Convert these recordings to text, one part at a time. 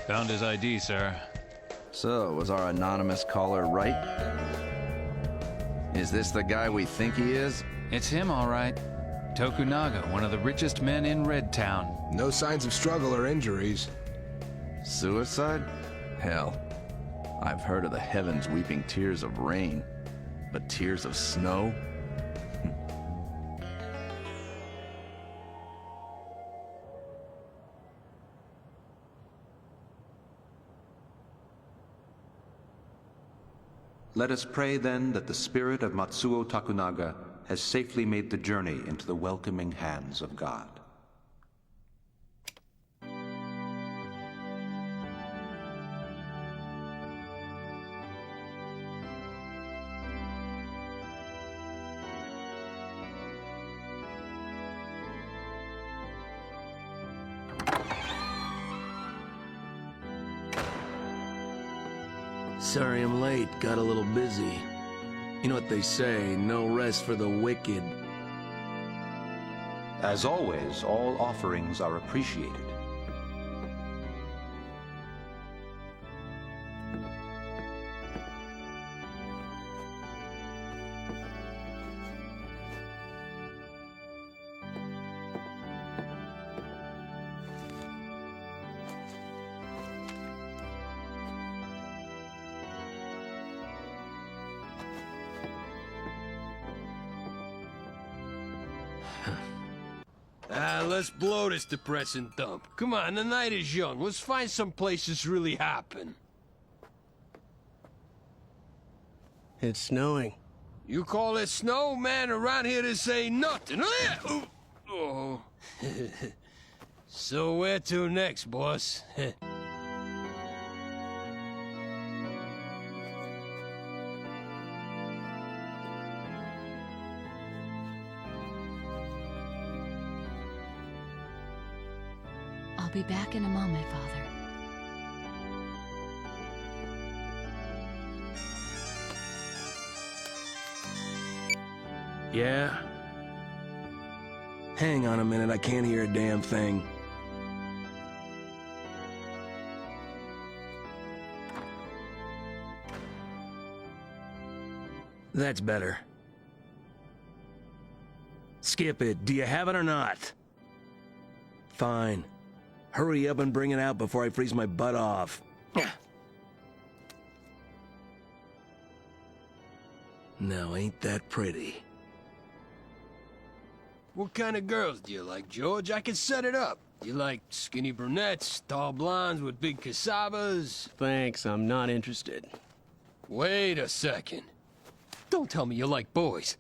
Found his ID, sir. So, was our anonymous caller right? Is this the guy we think he is? It's him, all right. Tokunaga, one of the richest men in Red Town. No signs of struggle or injuries. Suicide? Hell. I've heard of the heavens weeping tears of rain, but tears of snow? Let us pray then that the spirit of Matsuo Tokunaga has safely made the journey into the welcoming hands of God. Sorry I'm late, got a little busy. You know what they say, no rest for the wicked. As always, all offerings are appreciated. Let's blow this depressing dump. Come on, the night is young. Let's find some place this really happen. It's snowing. You call it snow, man? Around here this ain't nothing. Oh. So where to next, boss? I'll be back in a moment, Father. Yeah? Hang on a minute, I can't hear a damn thing. That's better. Skip it. Do you have it or not? Fine. Hurry up and bring it out before I freeze my butt off. Now, ain't that pretty? What kind of girls do you like, George? I can set it up. You like skinny brunettes, tall blondes with big casabas? Thanks, I'm not interested. Wait a second. Don't tell me you like boys.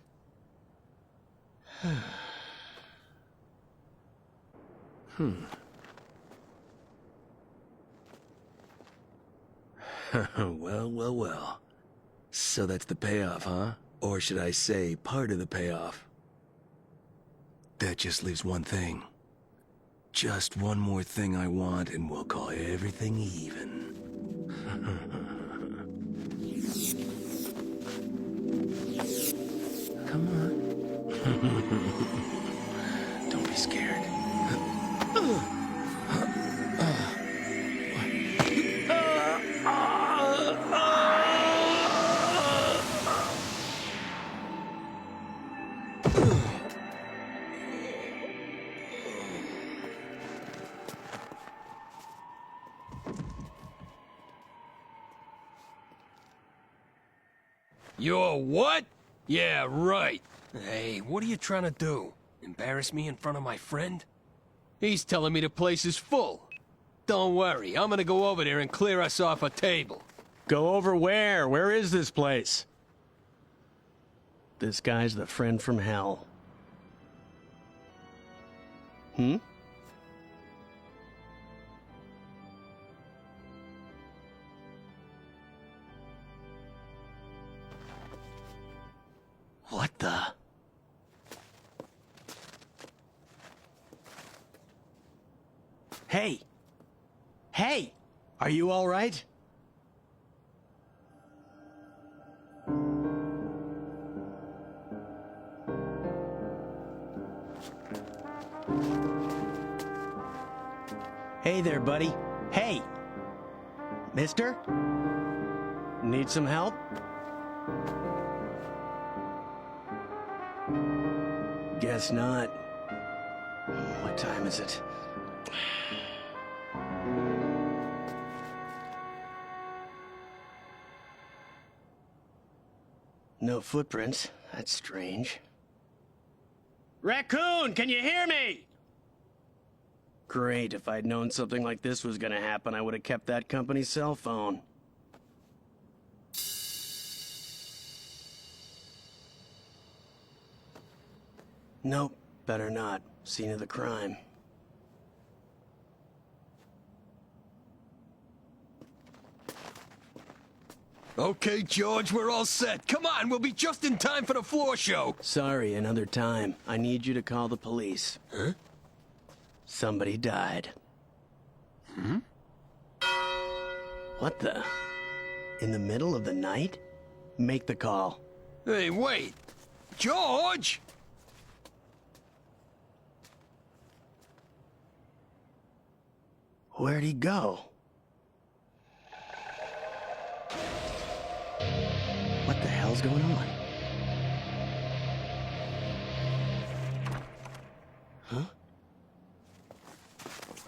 Well. So that's the payoff, huh? Or should I say, part of the payoff? That just leaves one thing. Just one more thing I want, and we'll call everything even. Come on. Don't be scared. You're what? Yeah, right. Hey, what are you trying to do? Embarrass me in front of my friend? He's telling me the place is full. Don't worry, I'm gonna go over there and clear us off a table. Go over where? Where is this place? This guy's the friend from hell. What the? Hey! Hey! Are you all right? Hey there, buddy. Hey! Mister? Need some help? Guess not. What time is it? No footprints. That's strange. Raccoon, can you hear me? Great, if I'd known something like this was gonna happen, I would have kept that company's cell phone. Nope, better not. Scene of the crime. Okay, George, we're all set. Come on, we'll be just in time for the floor show. Sorry, another time. I need you to call the police. Huh? Somebody died. Hmm? What the? In the middle of the night? Make the call. Hey, wait. George! Where'd he go? What the hell's going on? Huh?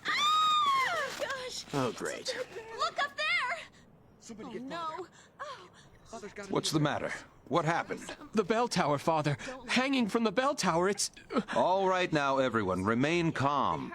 Ah! Gosh! Oh, great. Look up there! Oh, no. Oh. What's the matter? What happened? The bell tower, Father. Hanging from the bell tower, it's... All right now, everyone, remain calm.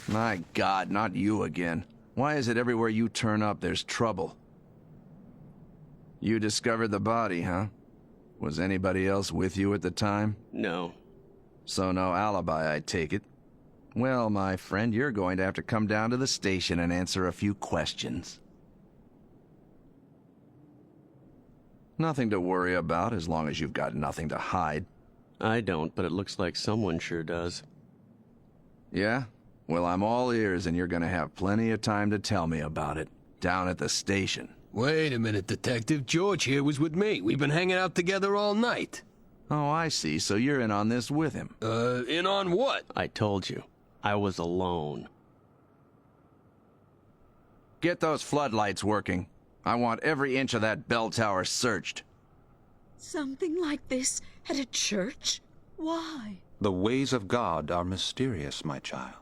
My God, not you again. Why is it everywhere you turn up there's trouble? You discovered the body, huh? Was anybody else with you at the time? No. So no alibi, I take it. Well, my friend, you're going to have to come down to the station and answer a few questions. Nothing to worry about as long as you've got nothing to hide. I don't, but it looks like someone sure does. Yeah? Well, I'm all ears, and you're gonna have plenty of time to tell me about it. Down at the station. Wait a minute, Detective. George here was with me. We've been hanging out together all night. Oh, I see. So you're in on this with him. In on what? I told you. I was alone. Get those floodlights working. I want every inch of that bell tower searched. Something like this at a church? Why? The ways of God are mysterious, my child.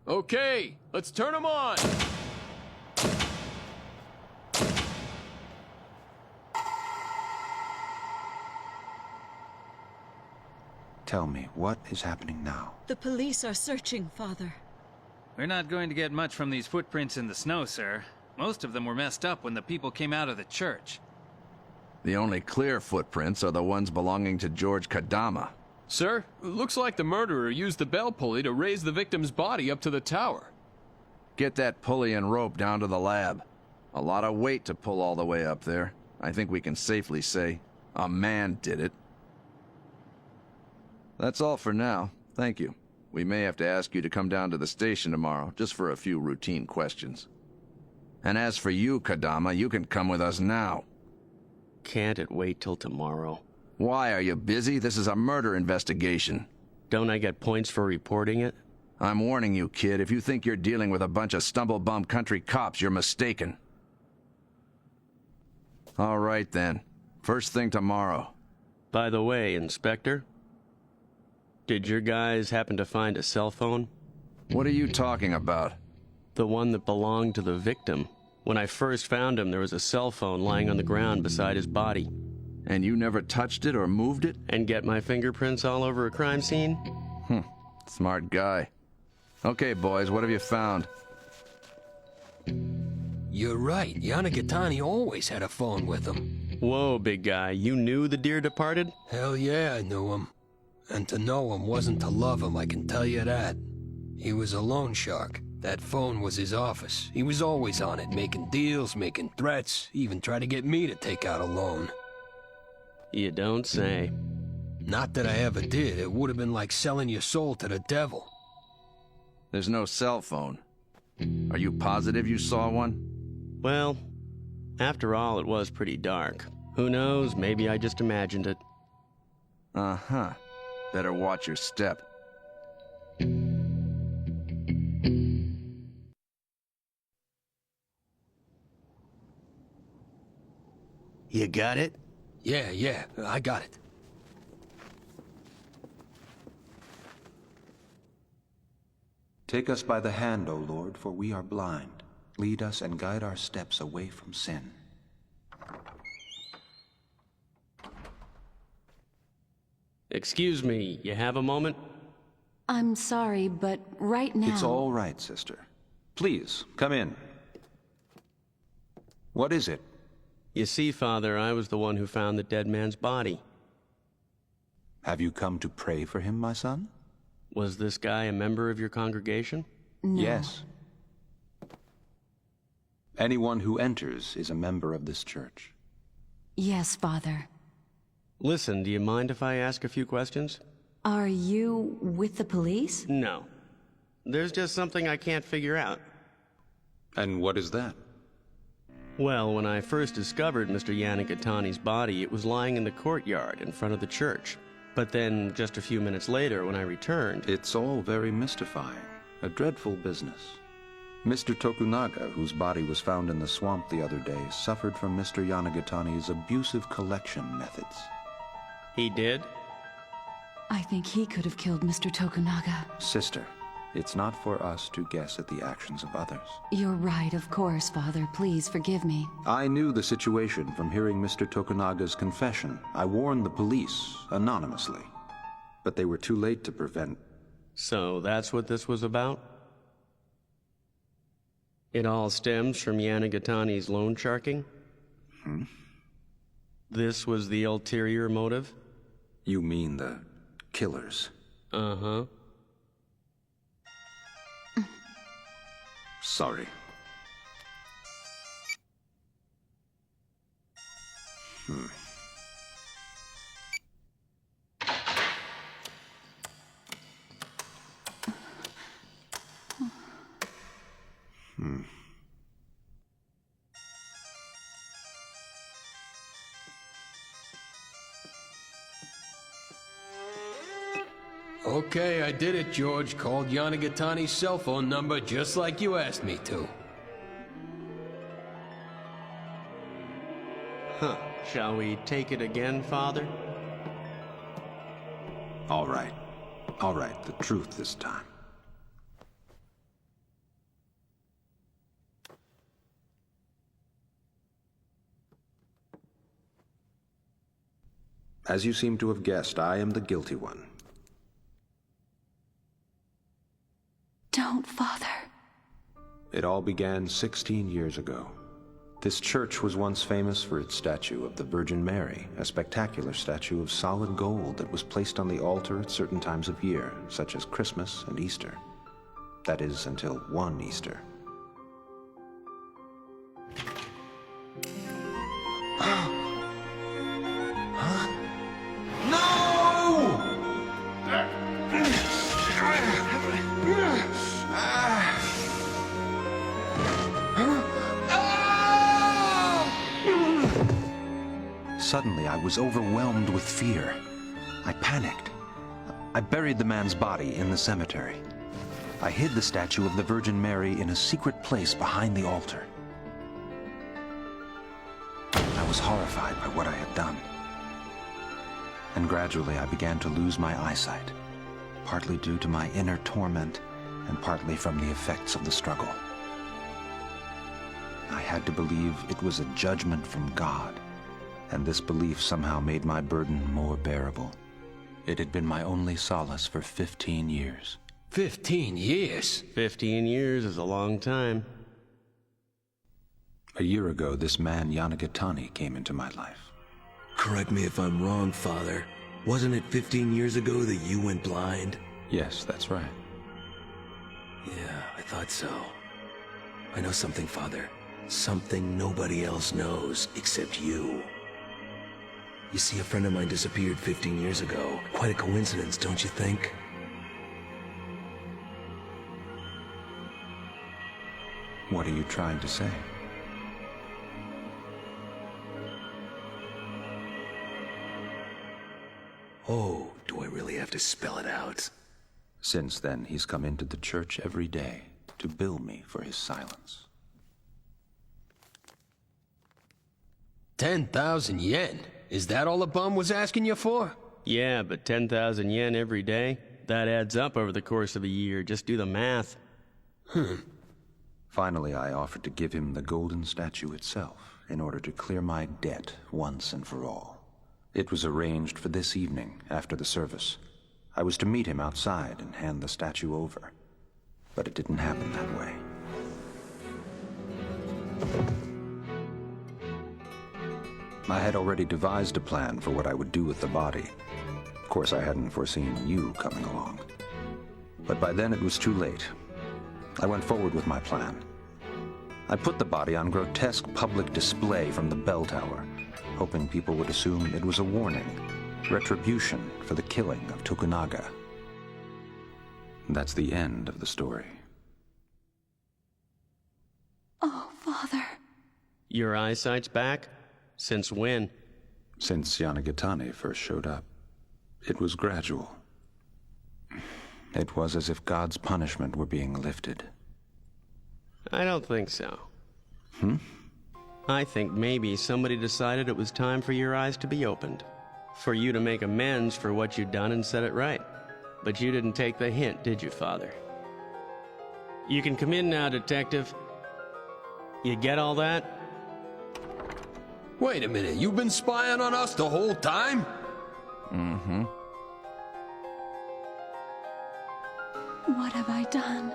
Okay, let's turn them on. Tell me, what is happening now? The police are searching, Father. We're not going to get much from these footprints in the snow, sir. Most of them were messed up when the people came out of the church. The only clear footprints are the ones belonging to George Kodama. Sir, looks like the murderer used the bell pulley to raise the victim's body up to the tower. Get that pulley and rope down to the lab. A lot of weight to pull all the way up there. I think we can safely say a man did it. That's all for now. Thank you. We may have to ask you to come down to the station tomorrow, just for a few routine questions. And as for you, Kodama, you can come with us now. Can't it wait till tomorrow? Why, are you busy? This is a murder investigation. Don't I get points for reporting it? I'm warning you, kid. If you think you're dealing with a bunch of stumble-bum country cops, you're mistaken. All right, then. First thing tomorrow. By the way, Inspector, did your guys happen to find a cell phone? What are you talking about? The one that belonged to the victim. When I first found him, there was a cell phone lying on the ground beside his body. And you never touched it or moved it? And get my fingerprints all over a crime scene? Smart guy. Okay, boys, what have you found? You're right. Nunokawa always had a phone with him. Whoa, big guy. You knew the dear departed? Hell yeah, I knew him. And to know him wasn't to love him, I can tell you that. He was a loan shark. That phone was his office. He was always on it, making deals, making threats, even tried to get me to take out a loan. You don't say. Not that I ever did. It would have been like selling your soul to the devil. There's no cell phone. Are you positive you saw one? Well, after all, it was pretty dark. Who knows, maybe I just imagined it. Uh-huh. Better watch your step. You got it? Yeah, I got it. Take us by the hand, O Lord, for we are blind. Lead us and guide our steps away from sin. Excuse me, you have a moment? I'm sorry, but right now... It's all right, sister. Please, come in. What is it? You see, Father, I was the one who found the dead man's body. Have you come to pray for him, my son? Was this guy a member of your congregation? No. Yes. Anyone who enters is a member of this church. Yes, Father. Listen, do you mind if I ask a few questions? Are you with the police? No. There's just something I can't figure out. And what is that? Well, when I first discovered Mr. Yanagatani's body, it was lying in the courtyard in front of the church. But then, just a few minutes later, when I returned... It's all very mystifying. A dreadful business. Mr. Tokunaga, whose body was found in the swamp the other day, suffered from Mr. Yanagatani's abusive collection methods. He did? I think he could have killed Mr. Tokunaga. Sister, it's not for us to guess at the actions of others. You're right, of course, Father. Please forgive me. I knew the situation from hearing Mr. Tokunaga's confession. I warned the police, anonymously. But they were too late to prevent... So that's what this was about? It all stems from Yanagatani's loan sharking? This was the ulterior motive? You mean the killers? Uh-huh. Sorry. Okay, I did it, George. Called Yanagatani's cell phone number just like you asked me to. Huh. Shall we take it again, Father? All right. All right, the truth this time. As you seem to have guessed, I am the guilty one. Don't, Father. It all began 16 years ago. This church was once famous for its statue of the Virgin Mary, a spectacular statue of solid gold that was placed on the altar at certain times of year, such as Christmas and Easter. That is, until one Easter. Suddenly, I was overwhelmed with fear. I panicked. I buried the man's body in the cemetery. I hid the statue of the Virgin Mary in a secret place behind the altar. I was horrified by what I had done. And gradually, I began to lose my eyesight, partly due to my inner torment and partly from the effects of the struggle. I had to believe it was a judgment from God, and this belief somehow made my burden more bearable. It had been my only solace for 15 years. 15 years? 15 years is a long time. A year ago, this man Yanagatani came into my life. Correct me if I'm wrong, Father. Wasn't it 15 years ago that you went blind? Yes, that's right. Yeah, I thought so. I know something, Father. Something nobody else knows except you. You see, a friend of mine disappeared 15 years ago. Quite a coincidence, don't you think? What are you trying to say? Oh, do I really have to spell it out? Since then, he's come into the church every day to bill me for his silence. 10,000 yen? Is that all the bum was asking you for? Yeah, but 10,000 yen every day? That adds up over the course of a year. Just do the math. Finally, I offered to give him the golden statue itself in order to clear my debt once and for all. It was arranged for this evening, after the service. I was to meet him outside and hand the statue over. But it didn't happen that way. I had already devised a plan for what I would do with the body. Of course, I hadn't foreseen you coming along. But by then it was too late. I went forward with my plan. I put the body on grotesque public display from the bell tower, hoping people would assume it was a warning, retribution for the killing of Tokunaga. That's the end of the story. Oh, Father. Your eyesight's back? Since when? Since Yanagatani first showed up. It was gradual. It was as if God's punishment were being lifted. I don't think so. I think maybe somebody decided it was time for your eyes to be opened. For you to make amends for what you'd done and set it right. But you didn't take the hint, did you, Father? You can come in now, Detective. You get all that? Wait a minute, you've been spying on us the whole time? Mm-hmm. What have I done?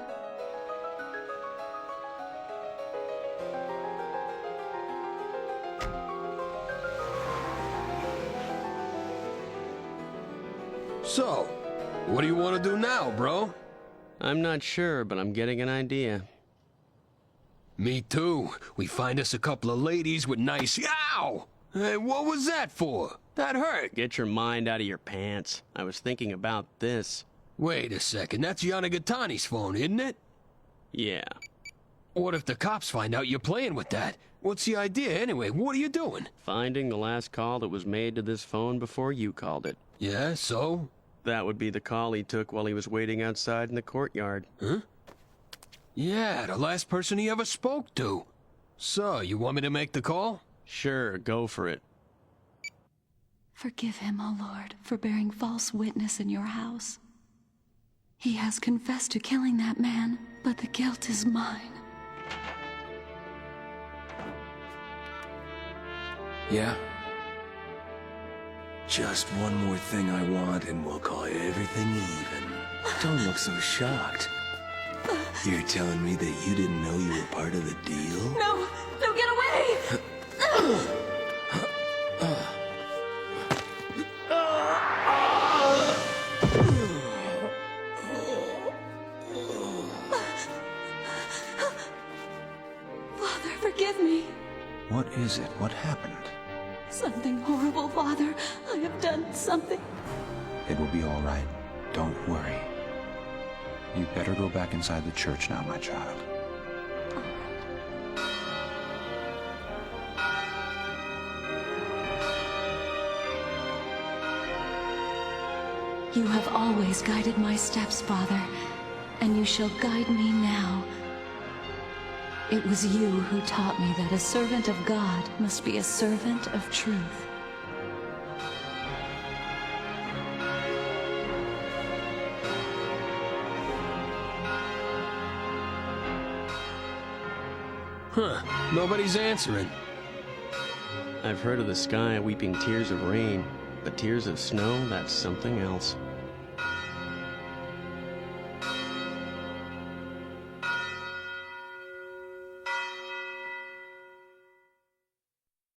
So, what do you want to do now, bro? I'm not sure, but I'm getting an idea. Me too. We find us a couple of ladies with nice... Ow! Hey, what was that for? That hurt. Get your mind out of your pants. I was thinking about this. Wait a second, that's Yanagatani's phone, isn't it? Yeah. What if the cops find out you're playing with that? What's the idea anyway? What are you doing? Finding the last call that was made to this phone before you called it. Yeah, so? That would be the call he took while he was waiting outside in the courtyard. Huh? Yeah, the last person he ever spoke to. So, you want me to make the call? Sure, go for it. Forgive him, O Lord, for bearing false witness in your house. He has confessed to killing that man, but the guilt is mine. Yeah? Just one more thing I want and we'll call everything even. Don't look so shocked. You're telling me that you didn't know you were part of the deal? No! No, get away! Father, forgive me. What is it? What happened? Something horrible, Father. I have done something. It will be all right. Don't worry. You'd better go back inside the church now, my child. You have always guided my steps, Father, and you shall guide me now. It was you who taught me that a servant of God must be a servant of truth. Huh, nobody's answering. I've heard of the sky weeping tears of rain, but tears of snow, that's something else.